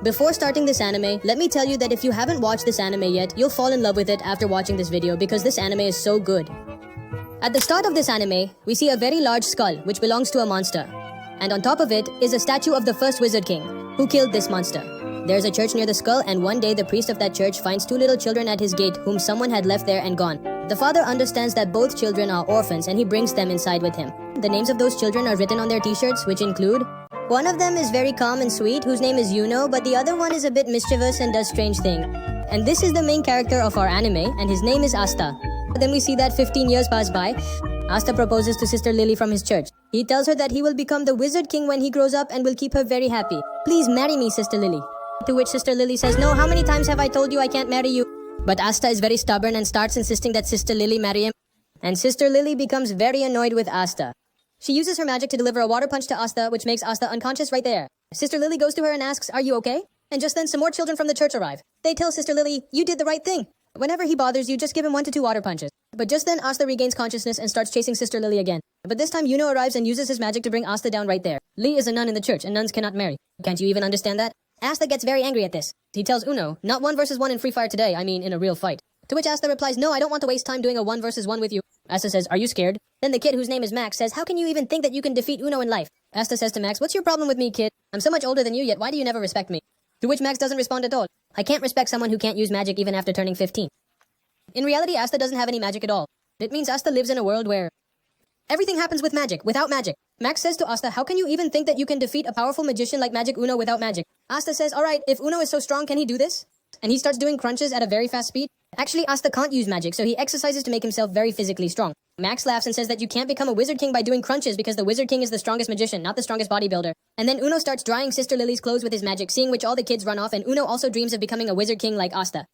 Before starting this anime, let me tell you that if you haven't watched this anime yet, you'll fall in love with it after watching this video because this anime is so good. At the start of this anime, we see a very large skull which belongs to a monster. And on top of it is a statue of the first Wizard King, who killed this monster. There's a church near the skull, and one day the priest of that church finds two little children at his gate whom someone had left there and gone. The father understands that both children are orphans and he brings them inside with him. The names of those children are written on their t-shirts, which include: one of them is very calm and sweet, whose name is Yuno, but the other one is a bit mischievous and does strange things. And this is the main character of our anime, and his name is Asta. Then we see that 15 years pass by. Asta proposes to Sister Lily from his church. He tells her that he will become the Wizard King when he grows up and will keep her very happy. Please marry me, Sister Lily. To which Sister Lily says, no, how many times have I told you I can't marry you? But Asta is very stubborn and starts insisting that Sister Lily marry him. And Sister Lily becomes very annoyed with Asta. She uses her magic to deliver a water punch to Asta, which makes Asta unconscious right there. Sister Lily goes to her and asks, are you okay? And just then some more children from the church arrive. They tell Sister Lily, you did the right thing. Whenever he bothers you, just give him 1 to 2 water punches. But just then Asta regains consciousness and starts chasing Sister Lily again. But this time Yuno arrives and uses his magic to bring Asta down right there. Lee is a nun in the church and nuns cannot marry. Can't you even understand that? Asta gets very angry at this. He tells Uno, not 1 versus 1 in Free Fire today, I mean in a real fight. To which Asta replies, no, I don't want to waste time doing a 1 versus 1 with you. Asta says, are you scared? Then the kid, whose name is Max, says, how can you even think that you can defeat Uno in life? Asta says to Max, what's your problem with me, kid? I'm so much older than you, yet why do you never respect me? To which Max doesn't respond at all. I can't respect someone who can't use magic even after turning 15. In reality, Asta doesn't have any magic at all. It means Asta lives in a world where everything happens with magic, without magic. Max says to Asta, how can you even think that you can defeat a powerful magician like Magic Uno without magic? Asta says, alright, if Uno is so strong, can he do this? And he starts doing crunches at a very fast speed. Actually, Asta can't use magic, so he exercises to make himself very physically strong. Max laughs and says that you can't become a Wizard King by doing crunches because the Wizard King is the strongest magician, not the strongest bodybuilder. And then Uno starts drying Sister Lily's clothes with his magic, seeing which all the kids run off, and Uno also dreams of becoming a Wizard King like Asta.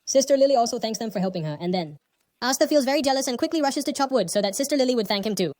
Sister Lily also thanks them for helping her, and then Asta feels very jealous and quickly rushes to chop wood so that Sister Lily would thank him too.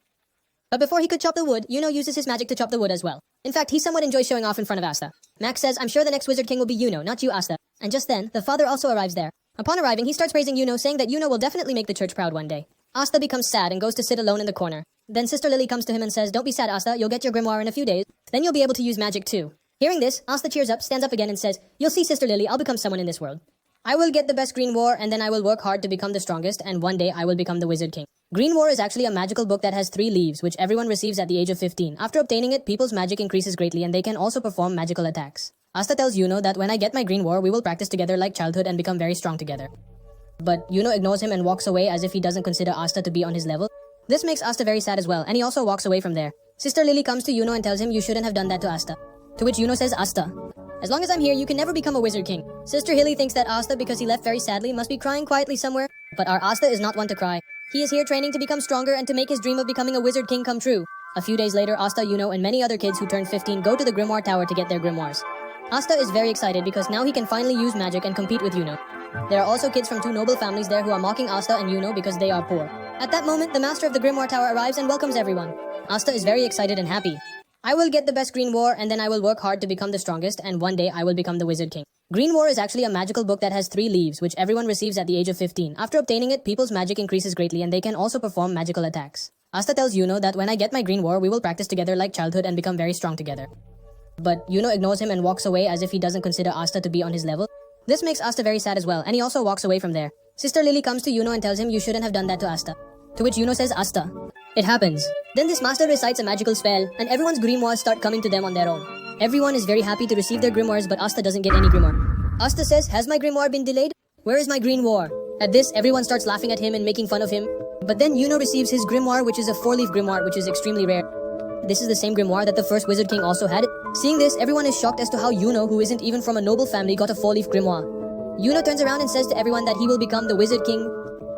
But before he could chop the wood, Yuno uses his magic to chop the wood as well. In fact, he somewhat enjoys showing off in front of Asta. Max says, I'm sure the next Wizard King will be Yuno, not you, Asta. And just then, the father also arrives there. Upon arriving, he starts praising Yuno, saying that Yuno will definitely make the church proud one day. Asta becomes sad and goes to sit alone in the corner. Then Sister Lily comes to him and says, don't be sad, Asta, you'll get your grimoire in a few days. Then you'll be able to use magic too. Hearing this, Asta cheers up, stands up again and says, you'll see, Sister Lily, I'll become someone in this world. I will get the best green war, and then I will work hard to become the strongest, and one day I will become the Wizard King. Green War is actually a magical book that has 3 leaves, which everyone receives at the age of 15. After obtaining it, people's magic increases greatly and they can also perform magical attacks. Asta tells Yuno that when I get my Green War, we will practice together like childhood and become very strong together. But Yuno ignores him and walks away as if he doesn't consider Asta to be on his level. This makes Asta very sad as well, and he also walks away from there. Sister Lily comes to Yuno and tells him you shouldn't have done that to Asta. To which Yuno says, Asta, as long as I'm here, you can never become a Wizard King. Sister Hilly thinks that Asta, because he left very sadly, must be crying quietly somewhere. But our Asta is not one to cry. He is here training to become stronger and to make his dream of becoming a Wizard King come true. A few days later, Asta, Yuno, and many other kids who turned 15 go to the Grimoire Tower to get their grimoires. Asta is very excited because now he can finally use magic and compete with Yuno. There are also kids from 2 noble families there who are mocking Asta and Yuno because they are poor. At that moment, the master of the Grimoire Tower arrives and welcomes everyone. Asta is very excited and happy. I will get the best Green War, and then I will work hard to become the strongest, and one day I will become the Wizard King. Green War is actually a magical book that has 3 leaves, which everyone receives at the age of 15. After obtaining it, people's magic increases greatly and they can also perform magical attacks. Asta tells Yuno that when I get my Green War, we will practice together like childhood and become very strong together. But Yuno ignores him and walks away as if he doesn't consider Asta to be on his level. This makes Asta very sad as well, and he also walks away from there. Sister Lily comes to Yuno and tells him you shouldn't have done that to Asta. To which Yuno says, Asta, it happens. Then this master recites a magical spell, and everyone's grimoires start coming to them on their own. Everyone is very happy to receive their grimoires, but Asta doesn't get any grimoire. Asta says, has my grimoire been delayed? Where is my green war? At this, everyone starts laughing at him and making fun of him. But then Yuno receives his grimoire, which is a 4-leaf grimoire, which is extremely rare. This is the same grimoire that the first Wizard King also had. Seeing this, everyone is shocked as to how Yuno, who isn't even from a noble family, got a 4-leaf grimoire. Yuno turns around and says to everyone that he will become the Wizard King,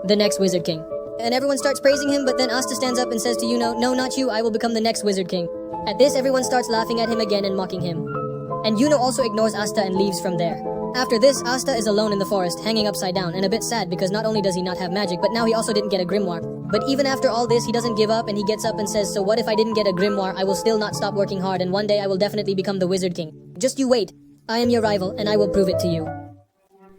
the next Wizard King. And everyone starts praising him, but then Asta stands up and says to Yuno, no, not you, I will become the next Wizard King. At this, everyone starts laughing at him again and mocking him. And Yuno also ignores Asta and leaves from there. After this, Asta is alone in the forest, hanging upside down, and a bit sad because not only does he not have magic, but now he also didn't get a grimoire. But even after all this, he doesn't give up and he gets up and says, so what if I didn't get a grimoire? I will still not stop working hard, and one day I will definitely become the Wizard King. Just you wait. I am your rival, and I will prove it to you.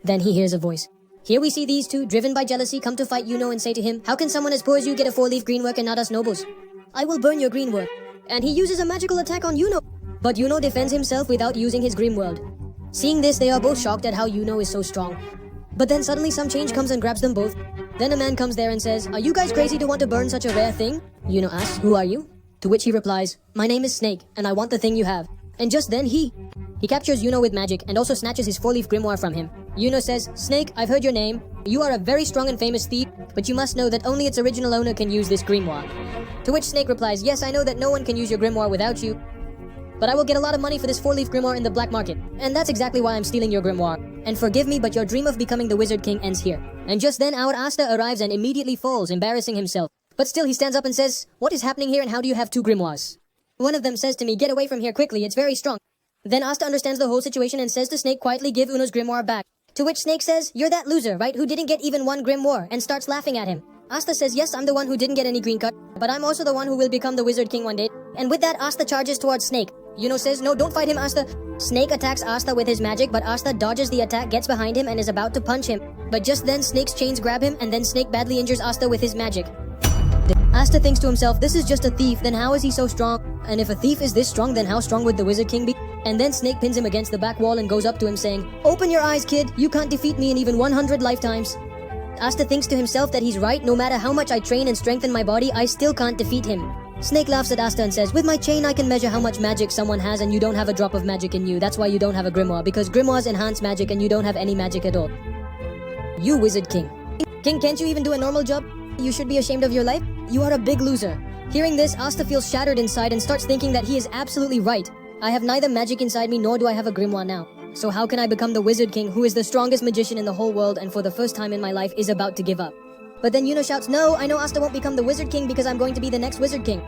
Then he hears a voice. Here we see these two, driven by jealousy, come to fight Yuno and say to him, how can someone as poor as you get a 4-leaf green work and not us nobles? I will burn your green work. And he uses a magical attack on Yuno. But Yuno defends himself without using his Grim World. Seeing this, they are both shocked at how Yuno is so strong. But then suddenly some change comes and grabs them both. Then a man comes there and says, "Are you guys crazy to want to burn such a rare thing?" Yuno asks, "Who are you?" To which he replies, "My name is Snake, and I want the thing you have." And just then he captures Yuno with magic and also snatches his 4-leaf grimoire from him. Yuno says, "Snake, I've heard your name. You are a very strong and famous thief, but you must know that only its original owner can use this grimoire." To which Snake replies, "Yes, I know that no one can use your grimoire without you, but I will get a lot of money for this 4-leaf grimoire in the black market. And that's exactly why I'm stealing your grimoire. And forgive me, but your dream of becoming the Wizard King ends here." And just then our Asta arrives and immediately falls, embarrassing himself. But still he stands up and says, "What is happening here and how do you have 2 grimoires?" One of them says to me, "Get away from here quickly, it's very strong." Then Asta understands the whole situation and says to Snake, "Quietly give Uno's grimoire back." To which Snake says, "You're that loser, right, who didn't get even 1 grimoire," and starts laughing at him. Asta says, "Yes, I'm the one who didn't get any green card, but I'm also the one who will become the Wizard King one day." And with that, Asta charges towards Snake. Yuno says, "No, don't fight him, Asta." Snake attacks Asta with his magic, but Asta dodges the attack, gets behind him, and is about to punch him. But just then, Snake's chains grab him, and then Snake badly injures Asta with his magic. Asta thinks to himself, this is just a thief, then how is he so strong? And if a thief is this strong, then how strong would the Wizard King be? And then Snake pins him against the back wall and goes up to him saying, "Open your eyes, kid, you can't defeat me in even 100 lifetimes." Asta thinks to himself that he's right, no matter how much I train and strengthen my body, I still can't defeat him. Snake laughs at Asta and says, "With my chain I can measure how much magic someone has and you don't have a drop of magic in you. That's why you don't have a grimoire, because grimoires enhance magic and you don't have any magic at all. You Wizard King. King, can't you even do a normal job? You should be ashamed of your life. You are a big loser." Hearing this, Asta feels shattered inside and starts thinking that he is absolutely right. I have neither magic inside me nor do I have a grimoire now. So how can I become the Wizard King, who is the strongest magician in the whole world and for the first time in my life is about to give up? But then Yuno shouts, "No, I know Asta won't become the Wizard King because I'm going to be the next Wizard King."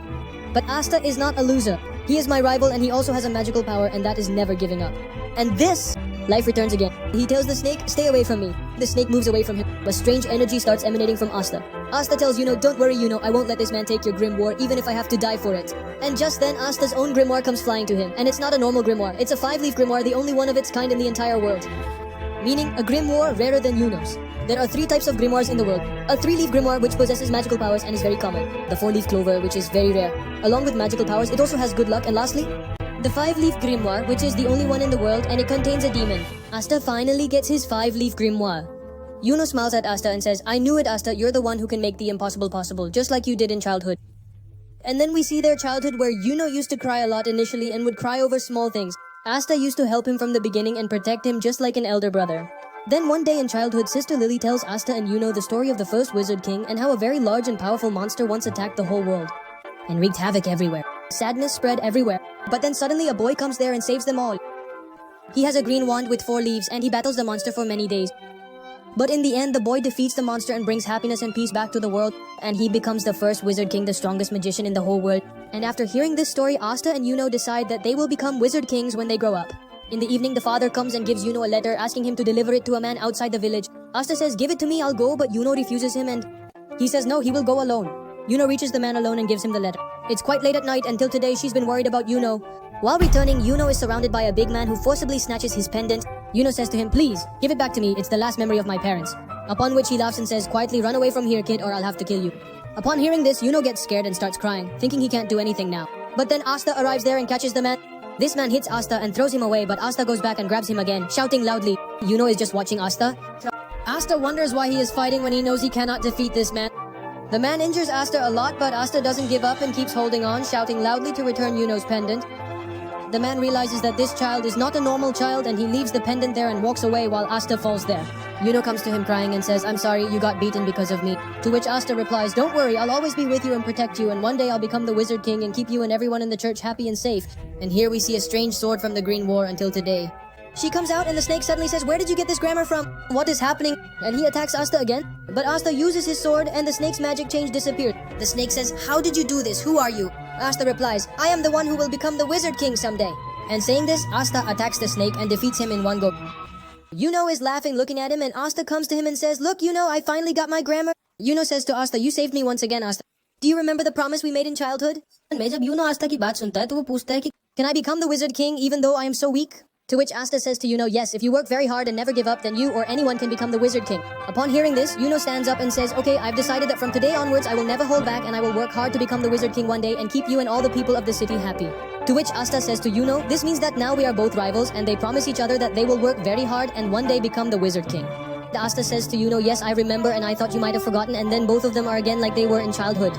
But Asta is not a loser. He is my rival and he also has a magical power, and that is never giving up. And this, life returns again. He tells the snake, "Stay away from me." The snake moves away from him, but strange energy starts emanating from Asta. Asta tells Yuno, "Don't worry Yuno, I won't let this man take your grimoire even if I have to die for it." And just then Asta's own grimoire comes flying to him, and it's not a normal grimoire, it's a 5-leaf grimoire, the only one of its kind in the entire world. Meaning a grimoire rarer than Yuno's. There are 3 types of grimoires in the world. A 3-leaf grimoire which possesses magical powers and is very common. The 4-leaf clover which is very rare. Along with magical powers, it also has good luck. And lastly, the 5-leaf grimoire which is the only one in the world and it contains a demon. Asta finally gets his 5-leaf grimoire. Yuno smiles at Asta and says, "I knew it Asta, you're the one who can make the impossible possible, just like you did in childhood." And then we see their childhood where Yuno used to cry a lot initially and would cry over small things. Asta used to help him from the beginning and protect him just like an elder brother. Then one day in childhood, Sister Lily tells Asta and Yuno the story of the first Wizard King and how a very large and powerful monster once attacked the whole world and wreaked havoc everywhere. Sadness spread everywhere. But then suddenly a boy comes there and saves them all. He has a green wand with 4 leaves and he battles the monster for many days. But in the end, the boy defeats the monster and brings happiness and peace back to the world, and he becomes the first Wizard King, the strongest magician in the whole world. And after hearing this story, Asta and Yuno decide that they will become Wizard Kings when they grow up. In the evening, the father comes and gives Yuno a letter asking him to deliver it to a man outside the village. Asta says, "Give it to me, I'll go," but Yuno refuses him and he says no, he will go alone. Yuno reaches the man alone and gives him the letter. It's quite late at night. Until today, she's been worried about Yuno. While returning, Yuno is surrounded by a big man who forcibly snatches his pendant. Yuno says to him, "Please, give it back to me, it's the last memory of my parents." Upon which he laughs and says, "Quietly run away from here, kid, or I'll have to kill you." Upon hearing this, Yuno gets scared and starts crying, thinking he can't do anything now. But then Asta arrives there and catches the man. This man hits Asta and throws him away, but Asta goes back and grabs him again, shouting loudly. Yuno is just watching Asta. Asta wonders why he is fighting when he knows he cannot defeat this man. The man injures Asta a lot, but Asta doesn't give up and keeps holding on, shouting loudly to return Yuno's pendant. The man realizes that this child is not a normal child and he leaves the pendant there and walks away while Asta falls there. Yuno comes to him crying and says, "I'm sorry, you got beaten because of me." To which Asta replies, "Don't worry, I'll always be with you and protect you, and one day I'll become the Wizard King and keep you and everyone in the church happy and safe." And here we see a strange sword from the Green War until today. She comes out and the snake suddenly says, "Where did you get this grammar from? What is happening?" And he attacks Asta again. But Asta uses his sword and the snake's magic change disappeared. The snake says, "How did you do this? Who are you?" Asta replies, "I am the one who will become the Wizard King someday." And saying this, Asta attacks the snake and defeats him in one go. Yuno is laughing looking at him and Asta comes to him and says, "Look Yuno, I finally got my grammar." Yuno says to Asta, "You saved me once again Asta. Do you remember the promise we made in childhood?" And जब Yuno Asta की बात सुनता है तो वो पूछता है कि "Can I become the Wizard King even though I am so weak?" To which Asta says to Yuno, "Yes, if you work very hard and never give up, then you or anyone can become the Wizard King." Upon hearing this, Yuno stands up and says, "Okay, I've decided that from today onwards I will never hold back and I will work hard to become the Wizard King one day and keep you and all the people of the city happy." To which Asta says to Yuno, this means that now we are both rivals and they promise each other that they will work very hard and one day become the Wizard King. Asta says to Yuno, yes, I remember and I thought you might have forgotten, and then both of them are again like they were in childhood.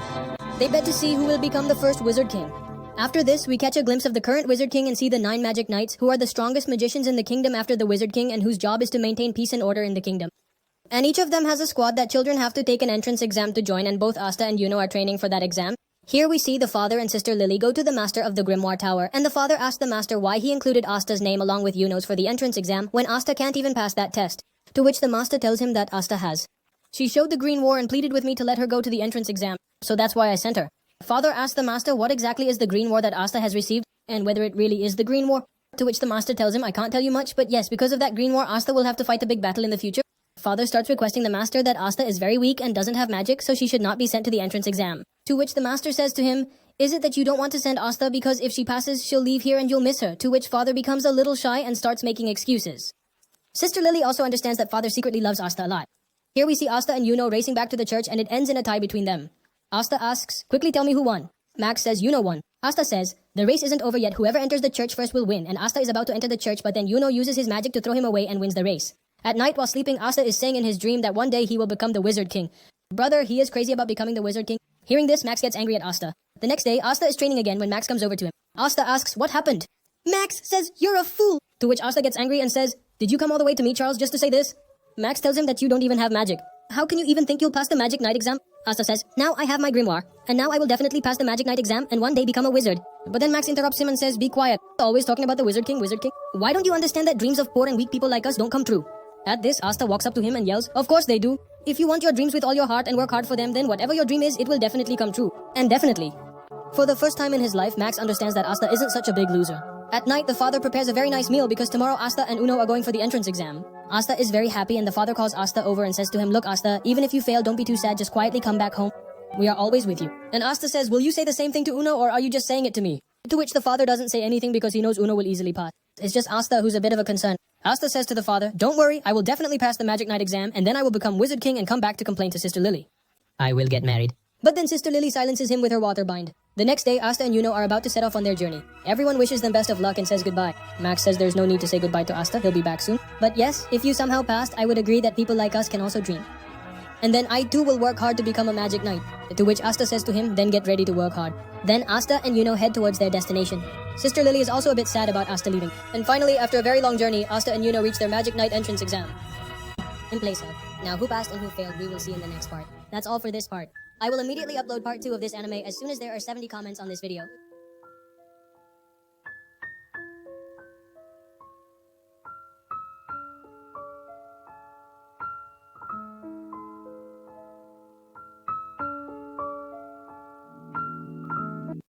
They bet to see who will become the first Wizard King. After this, we catch a glimpse of the current Wizard King and see the 9 magic knights, who are the strongest magicians in the kingdom after the Wizard King and whose job is to maintain peace and order in the kingdom. And each of them has a squad that children have to take an entrance exam to join, and both Asta and Yuno are training for that exam. Here we see the father and sister Lily go to the master of the Grimoire Tower, and the father asks the master why he included Asta's name along with Yuno's for the entrance exam when Asta can't even pass that test. To which the master tells him that Asta has. She showed the green war and pleaded with me to let her go to the entrance exam, so that's why I sent her. Father asks the master what exactly is the green war that Asta has received, and whether it really is the green war. To which the master tells him, I can't tell you much, but yes, because of that green war, Asta will have to fight a big battle in the future. Father starts requesting the master that Asta is very weak and doesn't have magic, so she should not be sent to the entrance exam. To which the master says to him, is it that you don't want to send Asta because if she passes, she'll leave here and you'll miss her? To which father becomes a little shy and starts making excuses. Sister Lily also understands that father secretly loves Asta a lot. Here we see Asta and Yuno racing back to the church, and it ends in a tie between them. Asta asks, quickly tell me who won. Max says Yuno won. Asta says, the race isn't over yet, whoever enters the church first will win, and Asta is about to enter the church, but then Yuno uses his magic to throw him away and wins the race. At night while sleeping, Asta is saying in his dream that one day he will become the Wizard King. Brother, he is crazy about becoming the Wizard King. Hearing this, Max gets angry at Asta. The next day, Asta is training again when Max comes over to him. Asta asks, what happened? Max says, you're a fool. To which Asta gets angry and says, did you come all the way to me, Charles, just to say this? Max tells him that you don't even have magic. How can you even think you'll pass the Magic Knight exam? Asta says, now I have my grimoire, and now I will definitely pass the Magic Knight exam and one day become a wizard. But then Max interrupts him and says, be quiet. Always talking about the Wizard King, Wizard King. Why don't you understand that dreams of poor and weak people like us don't come true? At this, Asta walks up to him and yells, of course they do. If you want your dreams with all your heart and work hard for them, then whatever your dream is, it will definitely come true. And definitely. For the first time in his life, Max understands that Asta isn't such a big loser. At night, the father prepares a very nice meal because tomorrow Asta and Uno are going for the entrance exam. Asta is very happy and the father calls Asta over and says to him, look Asta, even if you fail, don't be too sad, just quietly come back home. We are always with you. And Asta says, will you say the same thing to Uno or are you just saying it to me? To which the father doesn't say anything because he knows Uno will easily pass. It's just Asta who's a bit of a concern. Asta says to the father, don't worry, I will definitely pass the Magic Knight exam and then I will become Wizard King and come back to complain to Sister Lily. I will get married. But then Sister Lily silences him with her water bind. The next day, Asta and Yuno are about to set off on their journey. Everyone wishes them best of luck and says goodbye. Max says there's no need to say goodbye to Asta, he'll be back soon. But yes, if you somehow passed, I would agree that people like us can also dream. And then I too will work hard to become a Magic Knight. To which Asta says to him, then get ready to work hard. Then Asta and Yuno head towards their destination. Sister Lily is also a bit sad about Asta leaving. And finally, after a very long journey, Asta and Yuno reach their Magic Knight entrance exam. In place of. Now who passed and who failed, we will see in the next part. That's all for this part. I will immediately upload part 2 of this anime as soon as there are 70 comments on this video.